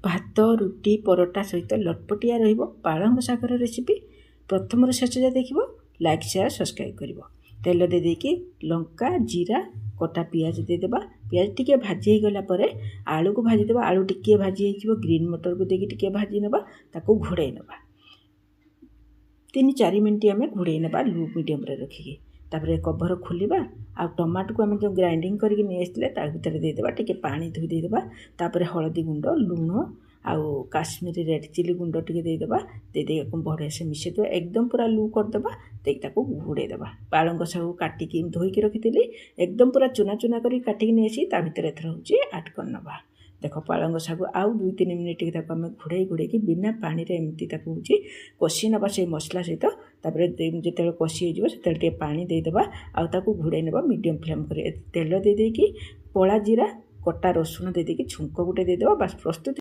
भात रुटी परोटा सहित लटपटिया रहिबो पालंग शागर रेसिपी। प्रथम शेष जाए देखिबो, लाइक शेयर सब्सक्राइब करिवो। तेल दे देकी लंका जीरा कटा पियाज देदेबा। पियाज टिके भाजी गला परे आलू को भाजी देबा। आलू टिके भाजी होइजिवो, ग्रीन मटर को देकी टिके भाजी नेबा, ताको घोड़ाई नेबा। 3-4 मिनट आम घोड़ाई नेबा लो मीडियम रे रखिकी। तापर कभर खोलिबा आ टमाटो को आम जो ग्राइंडिंग करके नहीं आसले ता भीतर देदेबा। टिके पानी धोई देदेबा। तापर हलदी गुंड लुण आउ काश्मीरी रेड चिली गुंड टिके देदेबा। देदे बढ़िया से मिसेदेबा, एकदम पूरा लू करदेबा। ताको घोड़ाई देबा। पालंग शाग काटिकी धोईकी रखिली एकदम पूरा चुना चुना कर काटिकी नहीं आसी ता भीतर एथर होची ऐड करनबा। देख पालंग शाग आउ 2-3 मिनिट आम घोड़ाई घोड़ाई बिना पानी रे एमती कषि नवा से मसला सहित। तापर जिते कषि होते पानी देदेबा आउ ताको घोड़ाई नेबा मीडियम फ्लेम कर। तेल दे देकी पड़ा जीरा कटा रसुण दे देकी छुंक गोटे देदेबा। बास प्रस्तुत।